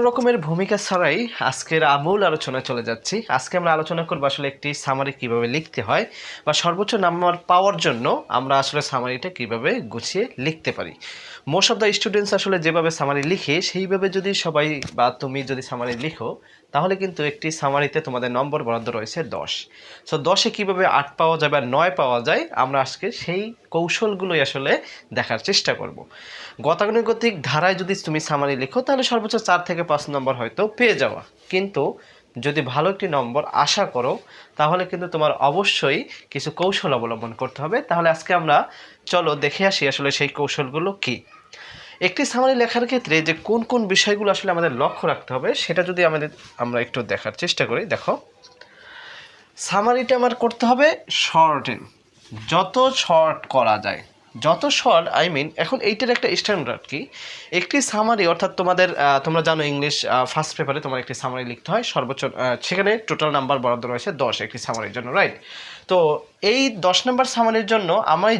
রকমের ভূমিকা ছাড়াই আজকের আমূল আলোচনায় চলে যাচ্ছি। আজকে আমরা আলোচনা করব আসলে একটি সামারি কিভাবে লিখতে হয় বা সর্বোচ্চ নাম্বার পাওয়ার জন্য আমরা আসলে সামারিটা কিভাবে গুছিয়ে লিখতে পারি। মোস্ট অফ দ্য স্টুডেন্টস আসলে যেভাবে সামারি লিখে সেইভাবে যদি সবাই বা তুমি যদি সামারি লিখো তাহলে কিন্তু একটি সামারিতে তোমাদের নম্বর বরাদ্দ রয়েছে 10। সো 10-এ কীভাবে 8 পাওয়া যায় বা 9 পাওয়া যায় আমরা আজকে সেই কৌশলগুলোই আসলে দেখার চেষ্টা করব। গতানুগতিক ধারায় যদি তুমি সামারি লিখো তাহলে সর্বোচ্চ 4 থেকে 5 নম্বর হয়তো পেয়ে যাওয়া, কিন্তু যদি ভালো একটি নম্বর আশা করো তাহলে কিন্তু তোমার অবশ্যই কিছু কৌশল অবলম্বন করতে হবে। তাহলে আজকে আমরা চলো দেখে আসি আসলে সেই কৌশলগুলো কি। একটি সামারি লেখার ক্ষেত্রে যে কোন কোন বিষয়গুলো আসলে আমাদের লক্ষ্য রাখতে হবে সেটা যদি আমরা একটু দেখার চেষ্টা করি। দেখো, সামারিটা আমার করতে হবে শর্টেন, যত শর্ট করা যায়, যত শর্ট এখন এইটার একটা স্ট্যান্ডার্ড কি, একটি সামারি অর্থাৎ তোমরা জানো ইংলিশ ফার্স্ট পেপারে তোমার একটি সামারি লিখতে হয় সর্বোচ্চ, সেখানে টোটাল নাম্বার বরাদ্দ রয়েছে 10 একটি সামারির জন্য, রাইট? তো এই 10 নম্বর সামারির জন্য আমাকে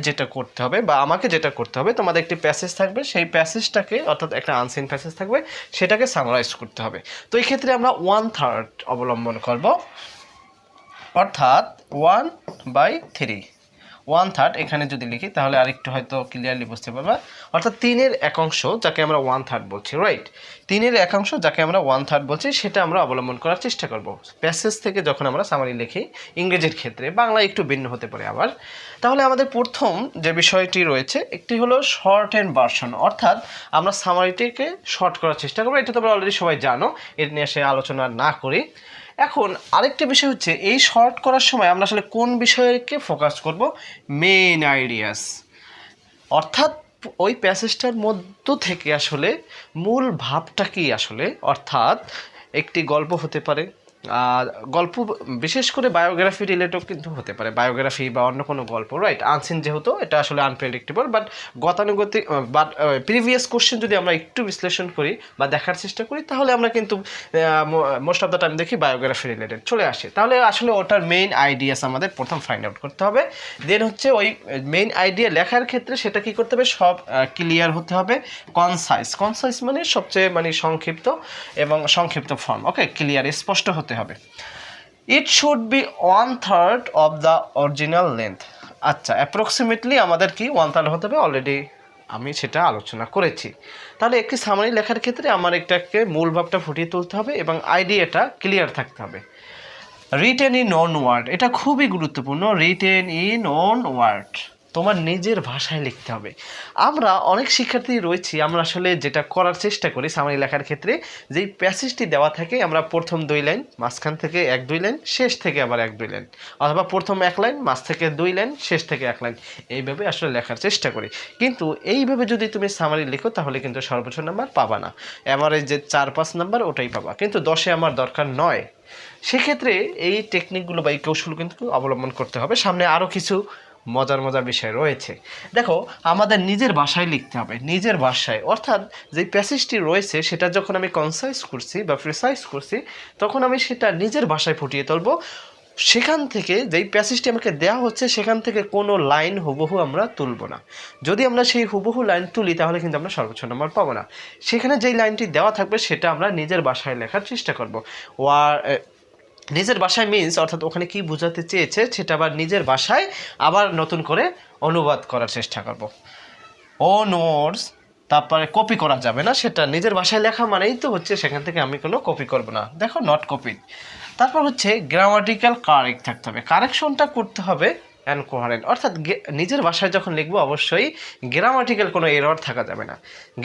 যেটা করতে হবে তোমাদের একটি প্যাসেজ থাকবে, সেই প্যাসেজটাকে অর্থাৎ একটা আনসিন প্যাসেজ থাকবে সেটাকে সামারাইজ করতে হবে। তো এই ক্ষেত্রে আমরা 1/3 অবলম্বন করব, অর্থাৎ 1/3, 1/3 এখানে যদি লিখি তাহলে আরেকটু হয়তো ক্লিয়ারলি বুঝতে পারবা। অর্থাৎ 3/1 যাকে আমরা 1/3 বলছি, রাইট? 3/1 যাকে আমরা 1/3 বলছি সেটা আমরা অবলম্বন করার চেষ্টা করব প্যাসেজ থেকে যখন আমরা সামারি লিখি। ইংরেজির ক্ষেত্রে বাংলা একটু ভিন্ন হতে পারে আবার। তাহলে আমাদের প্রথম যে বিষয়টি রয়েছে একটি হলো শর্ট অ্যান্ড ভার্সন, অর্থাৎ আমরা সামারিটিকে শর্ট করার চেষ্টা করবো। এটা তোমরা অলরেডি সবাই জানো, এটা নিয়ে সে আলোচনা না করি। এখন আরেকটা বিষয় হচ্ছে এই শর্ট করার সময় আমরা আসলে কোন বিষয়কে ফোকাস করব, মেইন আইডিয়াস, অর্থাৎ ওই প্যাসেজটার মধ্য থেকে আসলে মূল ভাবটা কি আসলে, অর্থাৎ একটি গল্প হতে পারে, গল্প বিশেষ করে বায়োগ্রাফি রিলেটেড কিন্তু হতে পারে, বায়োগ্রাফি বা অন্য কোনো গল্প, রাইট? আনসিন যেহেতু এটা আসলে আনপ্রেডিক্টেবল, বাট গতানুগতিক বাট প্রিভিয়াস কোশ্চেন যদি আমরা একটু বিশ্লেষণ করি বা দেখার চেষ্টা করি তাহলে আমরা কিন্তু মোস্ট অফ দ্য টাইম দেখি বায়োগ্রাফি রিলেটেড চলে আসে। তাহলে আসলে ওটার মেইন আইডিয়াস আমাদের প্রথম ফাইন্ড আউট করতে হবে। দেন হচ্ছে ওই মেইন আইডিয়া লেখার ক্ষেত্রে সেটা কি করতে হবে, সব ক্লিয়ার হতে হবে। কনসাইজ মানে সবচেয়ে সংক্ষিপ্ত এবং সংক্ষিপ্ত ফর্ম, ওকে, ক্লিয়ার স্পষ্ট হতে হবে। It should be 1/3 of the original length. আচ্ছা, অ্যাপ্রক্সিমেটলি আমাদের কি 1/3 হতে হবে, অলরেডি আমি সেটা আলোচনা করেছি। তাহলে একটি সামারি লেখার ক্ষেত্রে আমার একটাকে মূল ভাবটা ফুটিয়ে তুলতে হবে এবং আইডিয়াটা ক্লিয়ার থাকতে হবে। রিটেন ইন ওন ওয়ার্ড, এটা খুবই গুরুত্বপূর্ণ। রিটেন ইন ওন ওয়ার্ড, তোমার নিজের ভাষায় লিখতে হবে। আমরা অনেক শিক্ষার্থী রয়েছি, আমরা আসলে যেটা করার চেষ্টা করি সামারি লেখার ক্ষেত্রে, যেই প্যাসেজটি দেওয়া থাকে আমরা প্রথম 2 লাইন, মাঝখান থেকে 1-2 লাইন, শেষ থেকে আবার 1-2 লাইন, অথবা প্রথম 1 লাইন, মাঝ থেকে 2 লাইন, শেষ থেকে 1 লাইন, এইভাবে আসলে লেখার চেষ্টা করি। কিন্তু এইভাবে যদি তুমি সামারি লিখো তাহলে কিন্তু সর্বোচ্চ নাম্বার পাবা না, এভারেজ যে 4-5 নাম্বার ওটাই পাবা, কিন্তু 10-এ আমার দরকার নয়। সেক্ষেত্রে এই টেকনিকগুলো বা এই কৌশল কিন্তু অবলম্বন করতে হবে। সামনে আরও কিছু মজার বিষয় রয়েছে। দেখো, আমাদের নিজের ভাষায় লিখতে হবে, নিজের ভাষায়, অর্থাৎ যে প্যাসেজটি রয়েছে সেটা যখন আমি কনসাইজ করছি বা প্রিসাইজ করছি তখন আমি সেটা নিজের ভাষায় ফুটিয়ে তুলবো। সেখান থেকে যেই প্যাসেজটি আমাকে দেওয়া হচ্ছে সেখান থেকে কোনো লাইন হুবহু আমরা তুলব না। যদি আমরা সেই হুবহু লাইন তুলি তাহলে কিন্তু আমরা সর্বোচ্চ নম্বর পাবো না। সেখানে যেই লাইনটি দেওয়া থাকবে সেটা আমরা নিজের ভাষায় লেখার চেষ্টা করব। নিজের ভাষায় মিন্স অর্থাৎ ওখানে কি বোঝাতে চেয়েছে সেটা আবার নিজের ভাষায় আবার নতুন করে অনুবাদ করার চেষ্টা করব। ও নোটস, তারপরে কপি করা যাবে না, সেটা নিজের ভাষায় লেখা মানেই তো হচ্ছে সেখান থেকে আমি কোনো কপি করব না। দেখো, নট কপি। তারপর হচ্ছে গ্রামাটিক্যাল কারেক্ট থাকতে হবে, কারেকশনটা করতে হবে অ্যান্ড কোহারেন্ট, অর্থাৎ নিজের ভাষায় যখন লিখবো অবশ্যই গ্রামাটিক্যাল কোনো এরর থাকা যাবে না।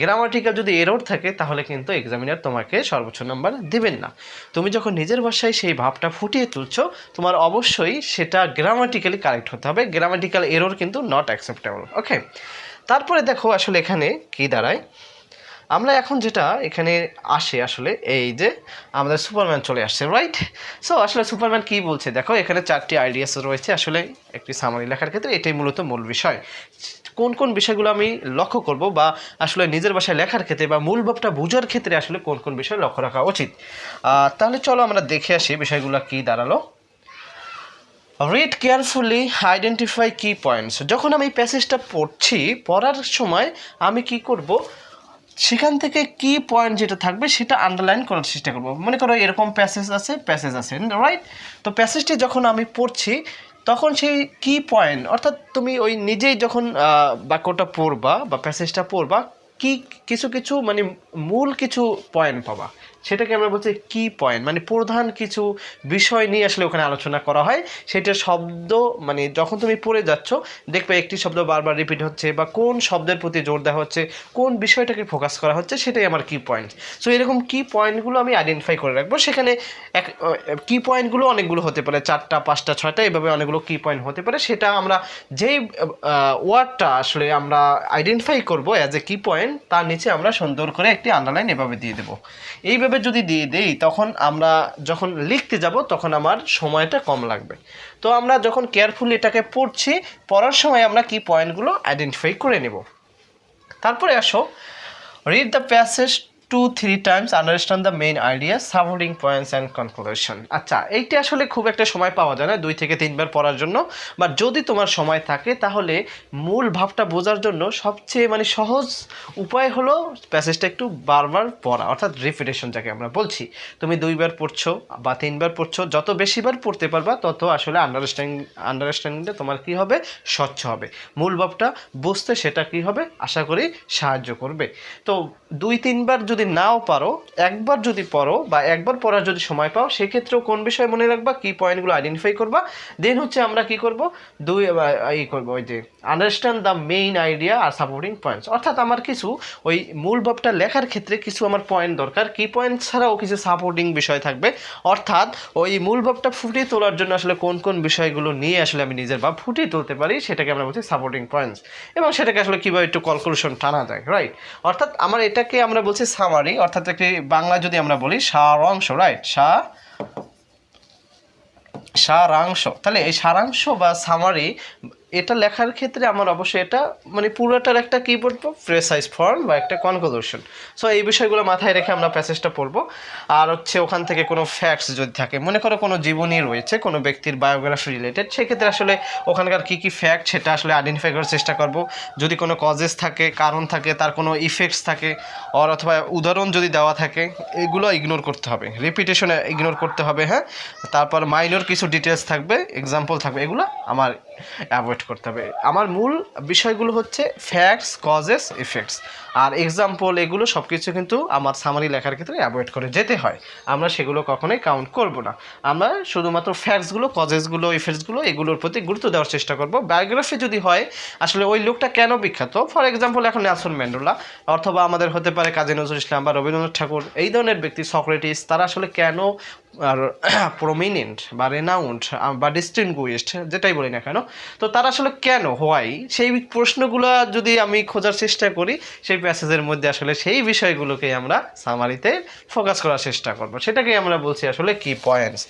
গ্রামাটিক্যাল যদি এরর থাকে তাহলে কিন্তু এক্সামিনার তোমাকে সর্বোচ্চ নাম্বার দেবেন না। তুমি যখন নিজের ভাষায় সেই ভাবটা ফুটিয়ে তুলছো তোমার অবশ্যই সেটা গ্রামাটিক্যালি কারেক্ট হতে হবে। গ্রামাটিক্যাল এরর কিন্তু নট অ্যাকসেপ্টেবল, ওকে। তারপরে দেখো আসলে এখানে কি দাঁড়ায়, আমরা এখন যেটা এখানে আসে আসলে এই যে আমাদের সুপারম্যান চলে আসছে, রাইট? সো আসলে সুপারম্যান কি বলছে দেখো, এখানে 4টি আইডিয়াস রয়েছে আসলে একটি সামারি লেখার ক্ষেত্রে, এটাই মূলত মূল বিষয়। কোন কোন বিষয়গুলো আমি লক্ষ্য করব বা আসলে নিজের ভাষায় লেখার ক্ষেত্রে বা মূল ভাবটা বোঝার ক্ষেত্রে আসলে কোন কোন বিষয় লক্ষ্য রাখা উচিত। তাহলে চলো আমরা দেখে আসি বিষয়গুলো কি দাঁড়ালো। রিড কেয়ারফুলি, আইডেন্টিফাই কি পয়েন্টস। যখন আমি প্যাসেজটা পড়ছি, পড়ার সময় আমি কি করব, সেখান থেকে কি পয়েন্ট যেটা থাকবে সেটা আন্ডারলাইন করার চেষ্টা করব। মনে করো এরকম প্যাসেজ আছে রাইট। তো প্যাসেজটি যখন আমি পড়ছি তখন সেই কি পয়েন্ট, অর্থাৎ তুমি ওই নিজেই যখন বাক্যটা পড়বা বা প্যাসেজটা পড়বা, কি কিছু কিছু মানে মূল কিছু পয়েন্ট পাবা, সেটাকে আমরা বলছি কি পয়েন্ট, মানে প্রধান কিছু বিষয় নিয়ে আসলে ওখানে আলোচনা করা হয়। সেটার শব্দ মানে যখন তুমি পড়ে যাচ্ছ দেখবে একটি শব্দ বারবার রিপিট হচ্ছে বা কোন শব্দের প্রতি জোর দেওয়া হচ্ছে, কোন বিষয়টাকে ফোকাস করা হচ্ছে, সেটাই আমার কি পয়েন্ট। সো এরকম কি পয়েন্টগুলো আমি আইডেন্টিফাই করে রাখবো। সেখানে এক কি পয়েন্টগুলো অনেকগুলো হতে পারে, 4টা 5টা 6টা এভাবে অনেকগুলো কি পয়েন্ট হতে পারে। সেটা আমরা যেই ওয়ার্ডটা আসলে আমরা আইডেন্টিফাই করবো অ্যাজ এ কি পয়েন্ট, তার নিচে আমরা সুন্দর করে একটি আন্ডারলাইন এভাবে দিয়ে দেবো। এইভাবে যদি দিয়ে দেই তখন আমরা যখন লিখতে যাব তখন আমার সময়টা কম লাগবে। তো আমরা যখন কেয়ারফুলি এটাকে পড়ছি, পড়ার সময় আমরা কি পয়েন্টগুলো আইডেন্টিফাই করে নেব। তারপরে আসো, read the passage 2-3 times, understand the main ideas, supporting points and conclusion। আচ্ছা, এইটা আসলে খুব একটা সময় পাওয়া যায় না 2 থেকে 3 বার পড়ার জন্য, বাট যদি তোমার সময় থাকে তাহলে মূল ভাবটা বোঝার জন্য সবচেয়ে মানে সহজ উপায় হলো প্যাসেজটা একটু বারবার পড়া, অর্থাৎ রিপিটেশন যাকে আমরা বলছি। তুমি 2 বার পড়ছো বা 3 বার পড়ছো, যত বেশিবার পড়তে পারবা তত আসলে আন্ডারস্ট্যান্ডিংটা তোমার কি হবে, স্বচ্ছ হবে। মূল ভাবটা বুঝতে সেটা কি হবে, আশা করি সাহায্য করবে। তো 2-3 বার যদি নাও পারো, একবার যদি পড়ো বা একবার পড়ার যদি সময় পাও, সেক্ষেত্রেও কোন বিষয় মনে রাখবা, কি পয়েন্টগুলো আইডেন্টিফাই করবা। দেন হচ্ছে আমরা কি করব, করবো ওই যে আন্ডারস্ট্যান্ড দ্য মেইন আইডিয়া আর সাপোর্টিং পয়েন্টস, অর্থাৎ আমার কিছু ওই মূল ভাবটা লেখার ক্ষেত্রে কিছু আমার পয়েন্ট দরকার, কি পয়েন্ট ছাড়াও কিছু সাপোর্টিং বিষয় থাকবে। অর্থাৎ ওই মূল ভাবটা ফুটিয়ে তোলার জন্য আসলে কোন কোন বিষয়গুলো নিয়ে আসলে আমি নিজের ভাব ফুটিয়ে তুলতে পারি, সেটাকে আমরা বলছি সাপোর্টিং পয়েন্টস। এবং সেটাকে আসলে কীভাবে একটু কনক্লুশন টানা যায়, রাইট। অর্থাৎ আমার এটাকে আমরা বলছি সামারি, অর্থাৎ একটি বাংলা যদি আমরা বলি সারাংশ, রাইট, সারাংশ। তাহলে এই সারাংশ বা সামারি এটা লেখার ক্ষেত্রে আমার অবশ্যই এটা মানে পুরোটার একটা কী পড়বো, প্রেসাইজ ফর্ম বা একটা কনক্লুশন। সো এই বিষয়গুলো মাথায় রেখে আমরা প্যাসেজটা পড়বো। আর হচ্ছে ওখান থেকে কোনো ফ্যাক্টস যদি থাকে, মনে করো কোনো জীবনী রয়েছে কোনো ব্যক্তির বায়োগ্রাফি রিলেটেড, সেক্ষেত্রে আসলে ওখানকার কী কী ফ্যাক্ট সেটা আসলে আইডেন্টিফাই করার চেষ্টা করব। যদি কোনো কজেস থাকে, কারণ থাকে, তার কোনো ইফেক্টস থাকে, অথবা উদাহরণ যদি দেওয়া থাকে, এগুলো ইগনোর করতে হবে, রিপিটেশনে ইগনোর করতে হবে, হ্যাঁ। তারপর মাইনর কিছু ডিটেলস থাকবে, এক্সাম্পল থাকবে, এগুলো আমার অ্যাভয়েড করতে হবে। আমার মূল বিষয়গুলো হচ্ছে ফ্যাক্টস, কজেস, ইফেক্টস আর এক্সাম্পল, এগুলো সব কিছু কিন্তু আমার সামারি লেখার ক্ষেত্রে অ্যাভয়েড করে যেতে হয়। আমরা সেগুলো কখনোই কাউন্ট করব না। আমরা শুধুমাত্র ফ্যাক্টসগুলো, কজেসগুলো, ইফেক্টসগুলো এগুলোর প্রতি গুরুত্ব দেওয়ার চেষ্টা করব। বায়োগ্রাফি যদি হয় আসলে ওই লোকটা কেন বিখ্যাত, ফর এক্সাম্পল এখন নেলসন ম্যান্ডেলা, অথবা আমাদের হতে পারে কাজী নজরুল ইসলাম বা রবীন্দ্রনাথ ঠাকুর, এই ধরনের ব্যক্তি, সক্রেটিস, তারা আসলে কেন আর প্রমিনেন্ট বা রেনাউন্ড বা ডিস্টিংগুইশড যেটাই বলি না কেন, তো তারা আসলে কেন, হোয়াই, সেই প্রশ্নগুলো যদি আমি খোঁজার চেষ্টা করি সেই প্যাসেজের মধ্যে, আসলে সেই বিষয়গুলোকে আমরা সামারিতে ফোকাস করার চেষ্টা করব। সেটাকেই আমরা বলছি আসলে কি পয়েন্টস।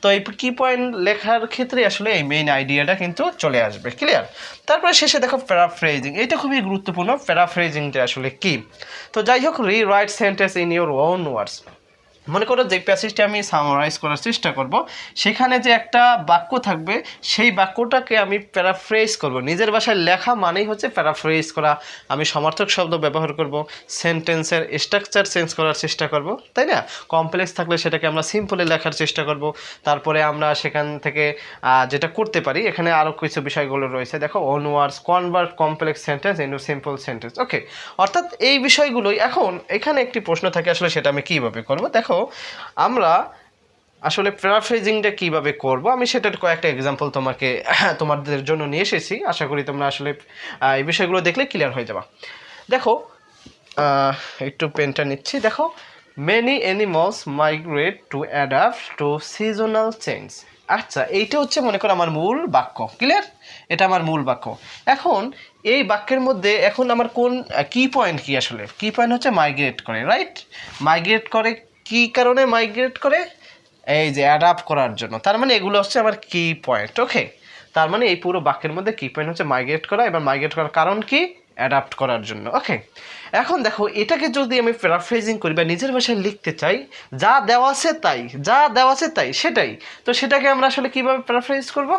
তো এই কি পয়েন্ট লেখার ক্ষেত্রে আসলে এই মেইন আইডিয়াটা কিন্তু চলে আসবে, ক্লিয়ার। তারপরে শেষে দেখো প্যারাফ্রেজিং, এটা খুবই গুরুত্বপূর্ণ। প্যারাফ্রেজিংটা আসলে কি, তো যাই হোক, rewrite sentence in your own words. মনে করো যে প্যাসেজটা আমি সামারাইজ করার চেষ্টা করব, সেখানে যে একটা বাক্য থাকবে সেই বাক্যটাকে আমি প্যারাফ্রেজ করব। নিজের ভাষায় লেখা মানেই হচ্ছে প্যারাফ্রেজ করা। আমি সমার্থক শব্দ ব্যবহার করব, সেন্টেন্সের স্ট্রাকচার চেঞ্জ করার চেষ্টা করব, তাই না। কমপ্লেক্স থাকলে সেটাকে আমরা সিম্পলে লেখার চেষ্টা করব। তারপরে আমরা সেখান থেকে যেটা করতে পারি, এখানে আরও কিছু বিষয়গুলো রয়েছে, দেখো, words convert complex sentence into simple sentence, okay. অর্থাৎ এই বিষয়গুলোই। এখন এখানে একটি প্রশ্ন থাকে আসলে সেটা আমি কীভাবে করব। দেখো, আমরা আসলে প্যারাফ্রেজিংটা কীভাবে করব, আমি সেটার কয়েকটা এক্সাম্পল তোমাদের জন্য নিয়ে এসেছি। আশা করি তোমরা আসলে এই বিষয়গুলো দেখলে ক্লিয়ার হয়ে যাবে। দেখো, একটু পেনটা নিচ্ছি। দেখো, many animals migrate to adapt two seasonal change. আচ্ছা, এইটা হচ্ছে মনে করো আমার মূল বাক্য, ক্লিয়ার। এটা আমার মূল বাক্য। এখন এই বাক্যের মধ্যে এখন আমার কোন কি পয়েন্ট, কি আসলে কি পয়েন্ট হচ্ছে মাইগ্রেট করে, রাইট। মাইগ্রেট করে কি কারণে মাইগ্রেট করে, এই যে অ্যাডাপ্ট করার জন্য। তার মানে এগুলো হচ্ছে আমার কি পয়েন্ট, ওকে। তার মানে এই পুরো বাক্যের মধ্যে কি পয়েন্ট হচ্ছে মাইগ্রেট করা, এবার মাইগ্রেট করার কারণ কি, অ্যাডাপ্ট করার জন্য, ওকে। এখন দেখো, এটাকে যদি আমি প্যারাফ্রেজিং করি বা নিজের ভাষায় লিখতে চাই, যা দেওয়া আছে তাই সেটাই, তো সেটাকে আমরা আসলে কীভাবে প্যারাফ্রেজ করব,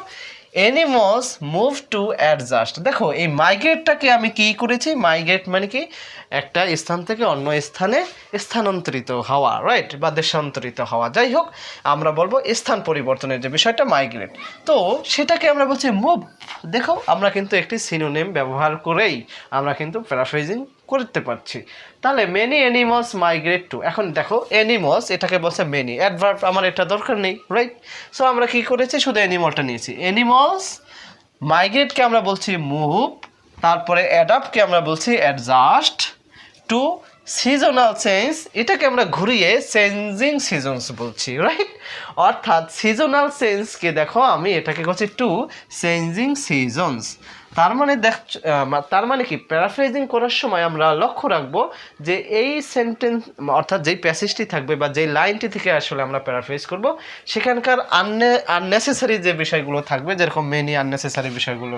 অ্যানিমালস মুভ টু অ্যাডজাস্ট। দেখো এই মাইগ্রেটটাকে আমি কি করেছি, মাইগ্রেট মানে কি একটা স্থান থেকে অন্য স্থানে স্থানান্তরিত হওয়া, রাইট, বা দেশান্তরিত হওয়া, যাই হোক আমরা বলবো স্থান পরিবর্তনের যে বিষয়টা মাইগ্রেট। তো সেটাকে আমরা বলছি মুভ। দেখো আমরা কিন্তু একটি সিনোনিম ব্যবহার করেই আমরা কিন্তু প্যারাফ্রেজিং করতে পারছি। তাহলে মেনি অ্যানিমালস মাইগ্রেট টু, এখন দেখো অ্যানিমালস এটাকে বলছে মেনি, অ্যাডভার্ব আমার এটা দরকার নেই, রাইট। সো আমরা কি করেছি, শুধু অ্যানিমালটা নিয়েছি। অ্যানিমালস মাইগ্রেটকে আমরা বলছি মুভ, তারপরে অ্যাডাপ্টকে আমরা বলছি অ্যাডজাস্ট টু সিজনাল চেঞ্জ, এটাকে আমরা ঘুরিয়ে চেঞ্জিং সিজনস বলছি, রাইট। অর্থাৎ সিজনাল চেঞ্জকে দেখো আমি এটাকে বলছি টু চেঞ্জিং সিজনস। তার মানে তার মানে কি প্যারাফ্রেজিং করার সময় আমরা লক্ষ্য রাখবো যে এই সেন্টেন্স অর্থাৎ যেই প্যাসেজটি থাকবে বা যেই লাইনটি থেকে আসলে আমরা প্যারাফ্রেজ করব সেখানকার আননেসেসারি যে বিষয়গুলো থাকবে, যেরকম মেনি আননেসেসারি বিষয়গুলো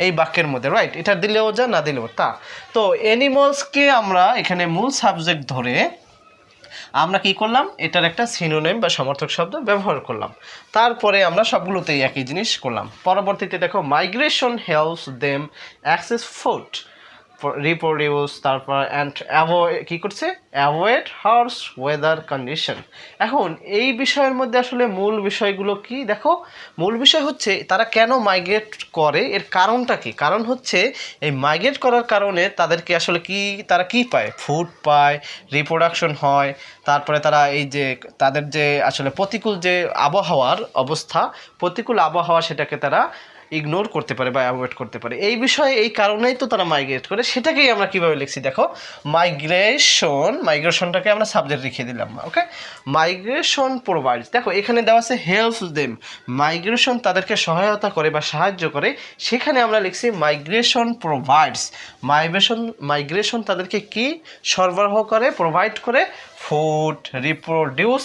এই বাক্যের মধ্যে, রাইট, এটা দিলেও যা না দিলেও তা। তো অ্যানিমালসকে আমরা এখানে মূল সাবজেক্ট ধরে আমরা কি করলাম, এটার একটা সিনোনিম বা সমর্থক শব্দ ব্যবহার করলাম। তারপরে আমরা সবগুলোতেই একই জিনিস করলাম। পরবর্তীতে দেখো migration helps them access food reproduce, তারপর অ্যান্ড কী করছে, অ্যাভয়েড হার্স ওয়েদার কন্ডিশন। এখন এই বিষয়ের মধ্যে আসলে মূল বিষয়গুলো কি, দেখো মূল বিষয় হচ্ছে তারা কেন মাইগ্রেট করে, এর কারণটা কি। কারণ হচ্ছে এই মাইগ্রেট করার কারণে তাদেরকে আসলে তারা কি পায়, ফুড পায়, রিপ্রোডাকশন হয়, তারপরে তারা এই যে তাদের যে আসলে প্রতিকূল যে আবহাওয়ার অবস্থা, প্রতিকূল আবহাওয়া সেটাকে তারা ইগনোর করতে পারে বা অ্যাভয়েড করতে পারে। এই বিষয়ে এই কারণেই তো তারা মাইগ্রেট করে। সেটাকেই আমরা কিভাবে লিখছি, দেখো মাইগ্রেশনটাকে আমরা সাবজেক্ট রেখে দিলাম, ওকে। মাইগ্রেশন প্রোভাইডস, দেখো এখানে দেওয়া আছে হেল্পস দেম, মাইগ্রেশন তাদেরকে সহায়তা করে বা সাহায্য করে, সেখানে আমরা লিখছি মাইগ্রেশন প্রোভাইডস। মাইগ্রেশন তাদেরকে কি সরবরাহ করে, প্রোভাইড করে, ফুড রিপ্রোডিউস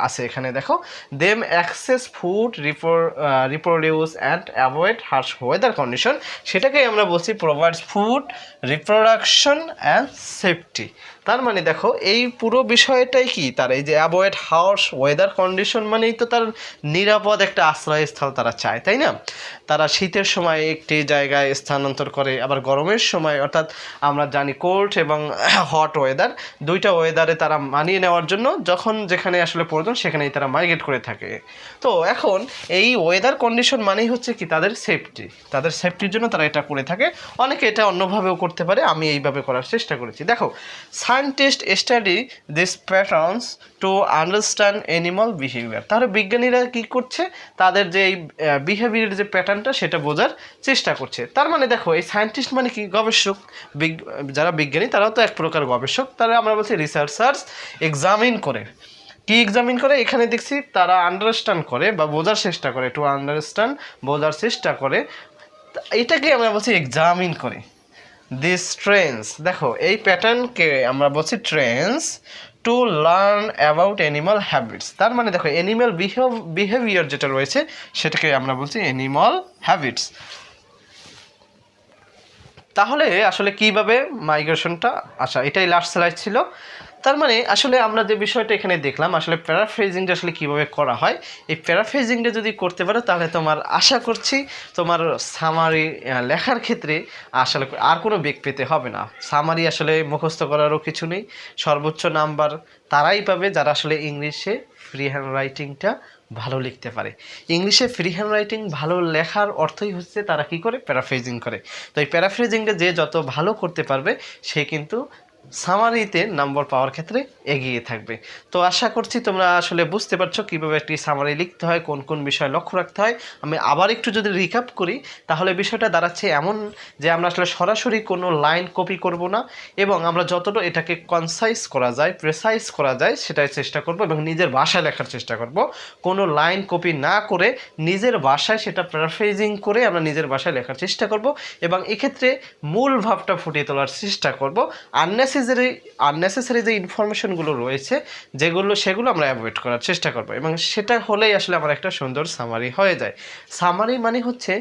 আছে এখানে, দেখো them access food reproduce and avoid harsh weather condition, সেটাকেই আমরা বলছি provides food reproduction and safety. তার মানে দেখো এই পুরো বিষয়টাই কি, তার এই যে অ্যাভয়েড হার্শ ওয়েদার কন্ডিশন মানেই তো তার নিরাপদ একটা আশ্রয়স্থল তারা চায়, তাই না। তারা শীতের সময় একটি জায়গায় স্থানান্তর করে, আবার গরমের সময় অর্থাৎ আমরা জানি কোল্ড এবং হট ওয়েদার, দুইটা ওয়েদারে তারা মানিয়ে নেওয়ার জন্য যখন যেখানে আসলে প্রয়োজন সেখানেই তারা মাইগ্রেট করে থাকে। তো এখন এই ওয়েদার কন্ডিশন মানেই হচ্ছে কি তাদের সেফটি, তাদের সেফটির জন্য তারা এটা করে থাকে। অনেকে এটা অন্যভাবেও করতে পারে, আমি এইভাবে করার চেষ্টা করেছি। দেখো scientist study this patterns to understand animal behaviour, তাহলে বিজ্ঞানীরা কি করছে, তাদের যে এই বিহেভিয়ারের যে প্যাটার্নটা সেটা বোঝার চেষ্টা করছে। তার মানে দেখো এই সায়েন্টিস্ট মানে কি, গবেষক, যারা বিজ্ঞানী তারাও তো এক প্রকার গবেষক, তারা আমরা বলছি রিসার্চার্স, এক্সামিন করে, কি এক্সামিন করে, এখানে দেখছি তারা আন্ডারস্ট্যান্ড করে বা বোঝার চেষ্টা করে, টু আন্ডারস্ট্যান্ড বোঝার চেষ্টা করে, এটাকে আমরা বলছি এক্সামিন করে। দিস ট্রেন্স, দেখো এই প্যাটার্নকে আমরা বলছি trends to learn about animal habits. তার মানে দেখো অ্যানিমাল বিহেভিয়ার যেটা রয়েছে সেটাকে আমরা বলছি অ্যানিমাল হ্যাবিটস। তাহলে আসলে কিভাবে মাইগ্রেশনটা, আচ্ছা এটাই লাস্ট স্লাইড ছিল। তার মানে আসলে আমরা যে বিষয়টা এখানে দেখলাম, আসলে প্যারাফ্রেজিংটা আসলে কীভাবে করা হয়, এই প্যারাফ্রেজিংটা যদি করতে পারো তাহলে তোমার আশা করছি তোমার সামারি লেখার ক্ষেত্রে আসলে আর কোনো বেগ পেতে হবে না। সামারি আসলে মুখস্থ করারও কিছু নেই, সর্বোচ্চ নাম্বার তারাই পাবে যারা আসলে ইংলিশে ফ্রি হ্যান্ড রাইটিংটা ভালো লিখতে পারে। ইংলিশে ফ্রি হ্যান্ড রাইটিং ভালো লেখার অর্থই হচ্ছে তারা কি করে, প্যারাফ্রেজিং করে। তো এই প্যারাফ্রেজিংটা যে যত ভালো করতে পারবে সে কিন্তু সামারিতে নম্বর পাওয়ার ক্ষেত্রে এগিয়ে থাকবে। তো আশা করছি তোমরা আসলে বুঝতে পারছো কীভাবে একটি সামারি লিখতে হয়, কোন কোন বিষয় লক্ষ্য রাখতে হয়। আমি আবার একটু যদি রিক্যাপ করি তাহলে বিষয়টা দাঁড়াচ্ছে এমন যে আমরা আসলে সরাসরি কোনো লাইন কপি করব না, এবং আমরা যতটা এটাকে কনসাইজ করা যায়, প্রেসাইজ করা যায় সেটাই চেষ্টা করব, এবং নিজের ভাষায় লেখার চেষ্টা করব। কোনো লাইন কপি না করে নিজের ভাষায় সেটা প্যারাফ্রেজিং করে আমরা নিজের ভাষায় লেখার চেষ্টা করব, এবং এক্ষেত্রে মূল ভাবটা ফুটিয়ে তোলার চেষ্টা করব। আননেসেসারি আননেসেসারি যে ইনফরমেশনগুলো রয়েছে সেগুলো আমরা অ্যাভয়েড করার চেষ্টা করবো, এবং সেটা হলেই আসলে আমার একটা সুন্দর সামারি হয়ে যায়। সামারি মানে হচ্ছে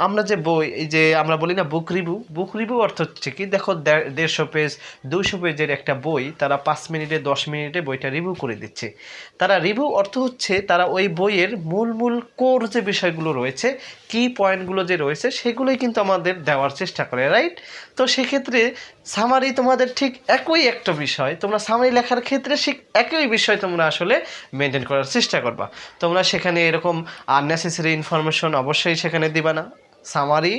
আমরা যে বই, এই যে আমরা বলি না বুক রিভিউ অর্থ হচ্ছে কি, দেখো 150 পেজ 200 পেজের একটা বই তারা 5 মিনিটে 10 মিনিটে বইটা রিভিউ করে দিচ্ছে। তারা রিভিউ অর্থ হচ্ছে তারা ওই বইয়ের মূল কোর যে বিষয়গুলো রয়েছে, কি পয়েন্টগুলো যে রয়েছে সেগুলোই কিন্তু আমাদের দেওয়ার চেষ্টা করে, রাইট? তো সেক্ষেত্রে সামারি তোমাদের ঠিক একই একটা বিষয়, তোমরা সামারি লেখার ক্ষেত্রে ঠিক একই বিষয় তোমরা আসলে মেনটেন করার চেষ্টা করবা। তোমরা সেখানে এরকম আননেসেসারি ইনফরমেশন অবশ্যই সেখানে দিবা না। সামারি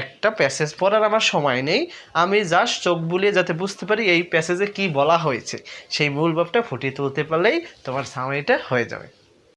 একটা প্যাসেজ পড়ার আমার সময় নেই, আমি জাস্ট চোখ বুলিয়ে যাতে বুঝতে পারি এই প্যাসেজে কি বলা হয়েছে, সেই মূল ভাবটা ফুটিয়ে তুলতে পারলেই তোমার সামারিটা হয়ে যাবে।